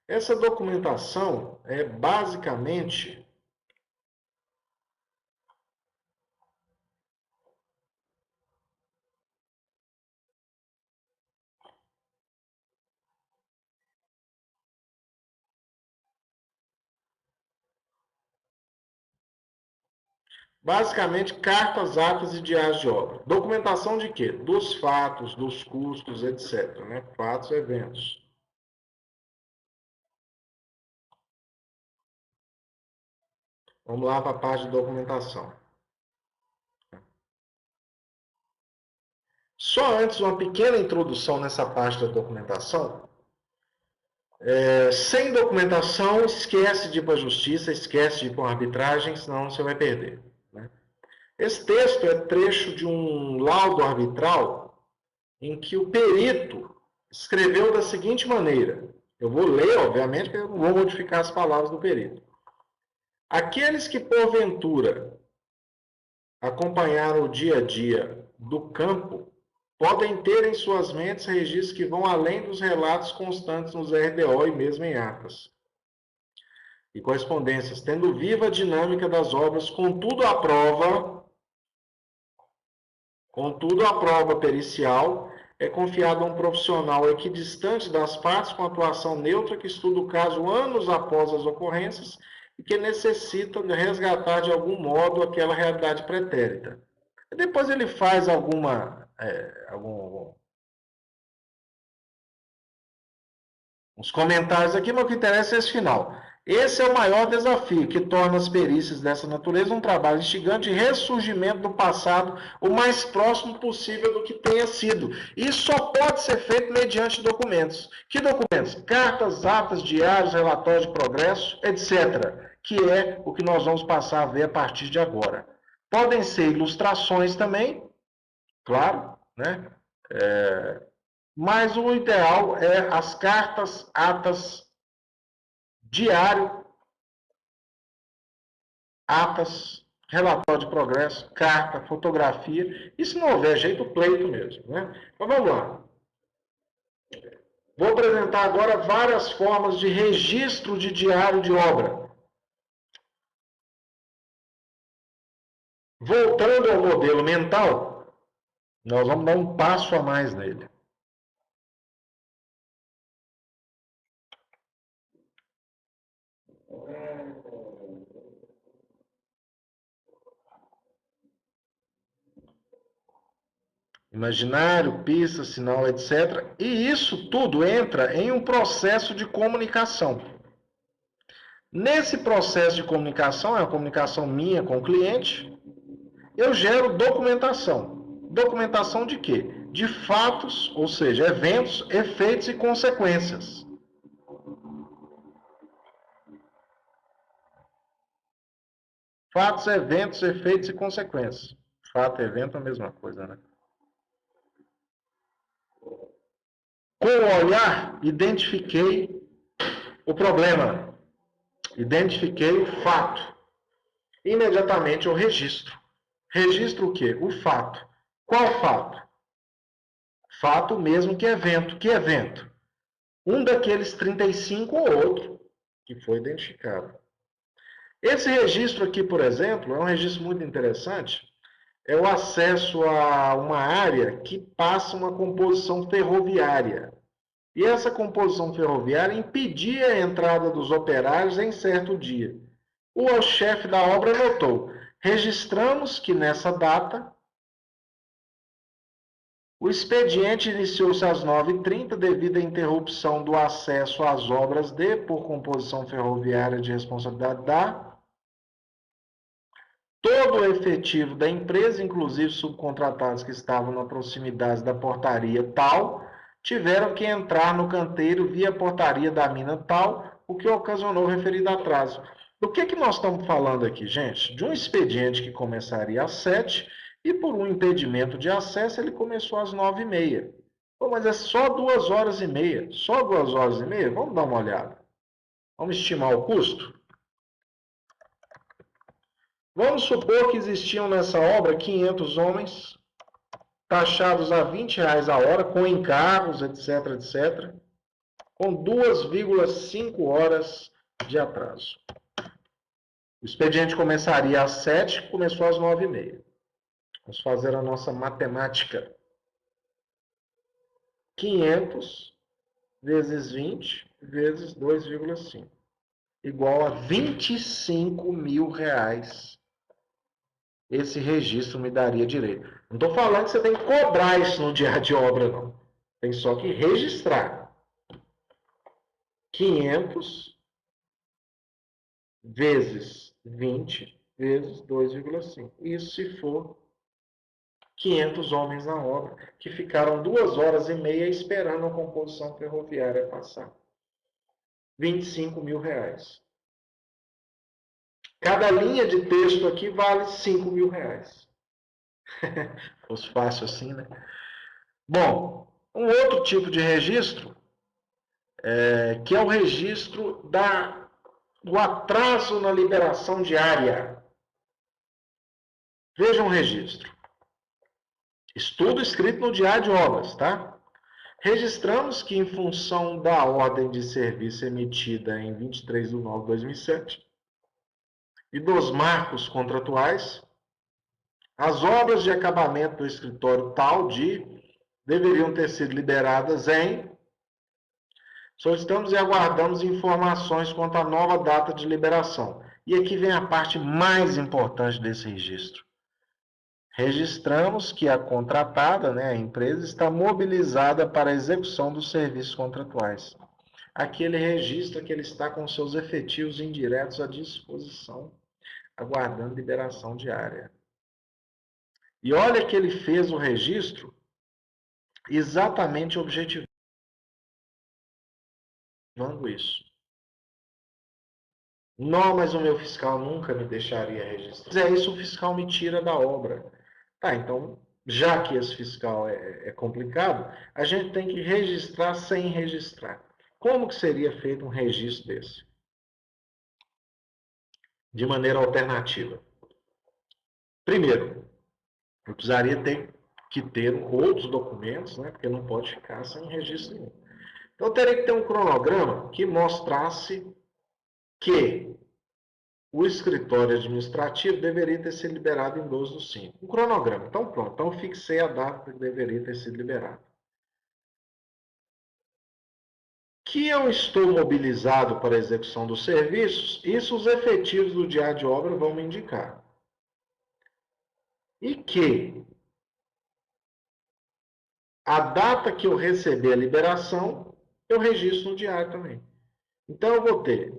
Essa documentação é basicamente cartas, atas e diários de obra. Documentação de quê? Dos fatos, dos custos, etc. Né? Fatos, eventos. Vamos lá para a parte de documentação. Só antes, uma pequena introdução nessa parte da documentação. Sem documentação, esquece de ir para a justiça, esquece de ir para uma arbitragem, senão você vai perder. Né? Esse texto é trecho de um laudo arbitral em que o perito escreveu da seguinte maneira. Eu vou ler, obviamente, porque eu não vou modificar as palavras do perito. Aqueles que, porventura, acompanharam o dia a dia do campo, podem ter em suas mentes registros que vão além dos relatos constantes nos RDO e mesmo em atas e correspondências, tendo viva a dinâmica das obras, contudo a prova pericial é confiada a um profissional equidistante das partes com atuação neutra que estuda o caso anos após as ocorrências e que necessita de resgatar de algum modo aquela realidade pretérita. E depois ele faz uns comentários aqui, mas o que interessa é esse final. Esse é o maior desafio que torna as perícias dessa natureza um trabalho instigante de ressurgimento do passado o mais próximo possível do que tenha sido. E só pode ser feito mediante documentos. Que documentos? Cartas, atas, diários, relatórios de progresso, etc. Que é o que nós vamos passar a ver a partir de agora. Podem ser ilustrações também, claro, né? Mas o ideal é as cartas, atas, diário, atas, relatório de progresso, carta, fotografia. E se não houver jeito, pleito mesmo. Né? Mas vamos lá. Vou apresentar agora várias formas de registro de diário de obra. Voltando ao modelo mental, nós vamos dar um passo a mais nele. Imaginário, pista, sinal, etc. E isso tudo entra em um processo de comunicação. Nesse processo de comunicação, é a comunicação minha com o cliente, eu gero documentação. Documentação de quê? De fatos, ou seja, eventos, efeitos e consequências. Fatos, eventos, efeitos e consequências. Fato e evento é a mesma coisa, né? Com o olhar, identifiquei o problema. Identifiquei o fato. Imediatamente eu registro. Registro o quê? O fato. Qual fato? Fato mesmo que evento. Que evento? Um daqueles 35 ou outro que foi identificado. Esse registro aqui, por exemplo, é um registro muito interessante. É o acesso a uma área que passa uma composição ferroviária. E essa composição ferroviária impedia a entrada dos operários em certo dia. O chefe da obra notou: registramos que nessa data o expediente iniciou-se às 9h30 devido à interrupção do acesso às obras por composição ferroviária de responsabilidade da todo o efetivo da empresa, inclusive subcontratados que estavam na proximidade da portaria tal, tiveram que entrar no canteiro via portaria da mina tal, o que ocasionou o referido atraso. Do que nós estamos falando aqui, gente? De um expediente que começaria às 7 e por um impedimento de acesso ele começou às 9h30. Pô, mas é só 2h30. Só 2h30? Vamos dar uma olhada. Vamos estimar o custo? Vamos supor que existiam nessa obra 500 homens, taxados a R$ 20 a hora, com encargos, etc, etc. com 2,5 horas de atraso. O expediente começaria às 7, começou às 9h30. Vamos fazer a nossa matemática. 500 vezes 20 vezes 2,5. Igual a 25 mil reais. Esse registro me daria direito. Não estou falando que você tem que cobrar isso no diário de obra, não. Tem só que registrar. 500 vezes 20 vezes 2,5. Isso se for 500 homens na obra, que ficaram 2h30 esperando a composição ferroviária passar. 25 mil reais. Cada linha de texto aqui vale 5 mil reais. Fosse fácil assim, né? Bom, um outro tipo de registro, que é o registro do atraso na liberação diária. Veja um registro. Estudo escrito no diário de obras, tá? Registramos que, em função da ordem de serviço emitida em 23 de nove de 2007 e dos marcos contratuais, as obras de acabamento do escritório tal deveriam ter sido liberadas em... Solicitamos e aguardamos informações quanto à nova data de liberação. E aqui vem a parte mais importante desse registro. Registramos que a contratada, a empresa, está mobilizada para a execução dos serviços contratuais. Aqui ele registra que ele está com seus efetivos indiretos à disposição, aguardando liberação diária. E olha que ele fez o registro exatamente objetivando isso. Não, mas o meu fiscal nunca me deixaria registrar. Isso o fiscal me tira da obra. Tá, então, já que esse fiscal é complicado, a gente tem que registrar sem registrar. Como que seria feito um registro desse? De maneira alternativa. Primeiro, eu precisaria que ter outros documentos, né, porque não pode ficar sem registro nenhum. Então, eu teria que ter um cronograma que mostrasse que o escritório administrativo deveria ter sido liberado em 12/5. Um cronograma. Então, pronto. Então, eu fixei a data que deveria ter sido liberado. Que eu estou mobilizado para a execução dos serviços, isso os efetivos do diário de obra vão me indicar. E que a data que eu receber a liberação, eu registro no diário também. Então, eu vou ter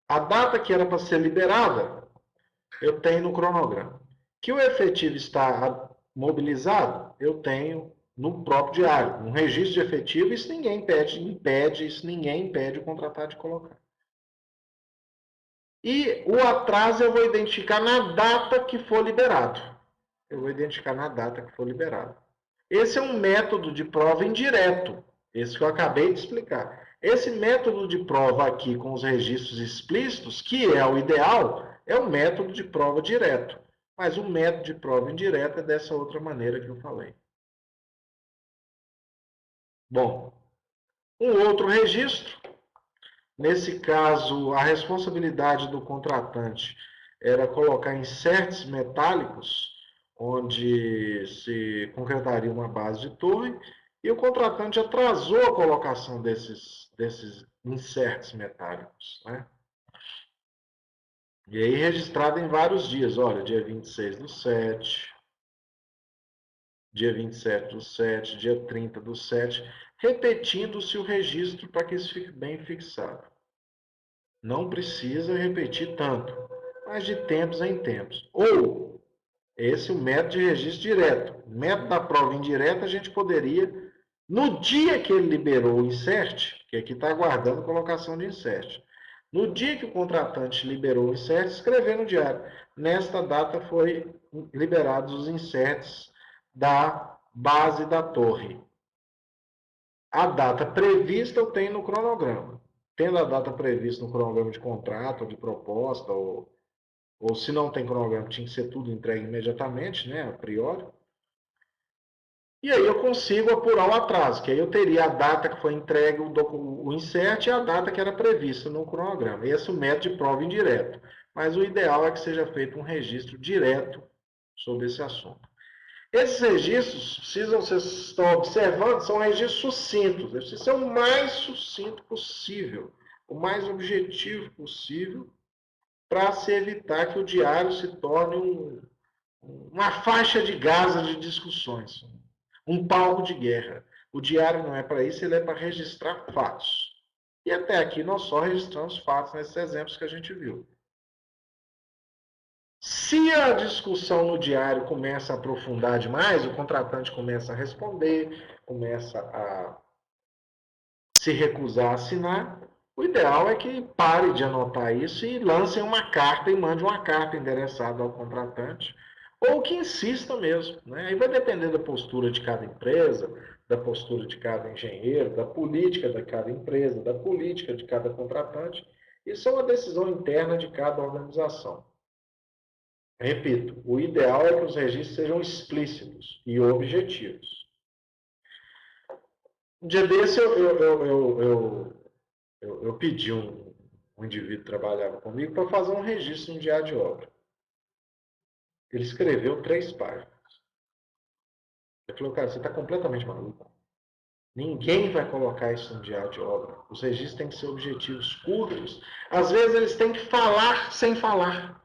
a data que era para ser liberada, eu tenho no cronograma. Que o efetivo está mobilizado, eu tenho no próprio diário. Um registro de efetivo, isso ninguém impede o contratado de colocar. E o atraso eu vou identificar na data que for liberado. Eu vou identificar na data que for liberado. Esse é um método de prova indireto. Esse que eu acabei de explicar. Esse método de prova aqui com os registros explícitos, que é o ideal, é o método de prova direto. Mas o método de prova indireta é dessa outra maneira que eu falei. Bom, um outro registro. Nesse caso, a responsabilidade do contratante era colocar inserts metálicos, onde se concretaria uma base de torre, e o contratante atrasou a colocação desses inserts metálicos, né? E aí registrado em vários dias, olha, dia 26/7, dia 27/7, dia 30/7, repetindo-se o registro para que isso fique bem fixado. Não precisa repetir tanto, mas de tempos em tempos. Ou, esse é o método de registro direto. O método da prova indireta, a gente poderia, no dia que ele liberou o insert, que aqui está aguardando colocação de insert, no dia que o contratante liberou o insert, escrever no diário. Nesta data foi liberados os inserts da base da torre. A data prevista eu tenho no cronograma. Tendo a data prevista no cronograma de contrato, ou de proposta, ou se não tem cronograma, tinha que ser tudo entregue imediatamente, né, a priori. E aí eu consigo apurar o atraso, que aí eu teria a data que foi entregue o insert e a data que era prevista no cronograma. Esse é o método de prova indireto. Mas o ideal é que seja feito um registro direto sobre esse assunto. Esses registros, precisam, vocês estão observando, são registros sucintos. Eles precisam ser o mais sucinto possível, o mais objetivo possível, para se evitar que o diário se torne uma faixa de Gaza de discussões, um palco de guerra. O diário não é para isso, ele é para registrar fatos. E até aqui nós só registramos fatos nesses exemplos que a gente viu. Se a discussão no diário começa a aprofundar demais, o contratante começa a responder, começa a se recusar a assinar, o ideal é que pare de anotar isso e lance uma carta e mande uma carta endereçada ao contratante, ou que insista mesmo. Né? Aí vai depender da postura de cada empresa, da postura de cada engenheiro, da política de cada empresa, da política de cada contratante. Isso é uma decisão interna de cada organização. Repito, o ideal é que os registros sejam explícitos e objetivos. Um dia desse eu pedi um indivíduo que trabalhava comigo para fazer um registro no diário de obra. Ele escreveu 3 páginas. Eu falei, cara, você está completamente maluco. Ninguém vai colocar isso no diário de obra. Os registros têm que ser objetivos, curtos. Às vezes eles têm que falar sem falar.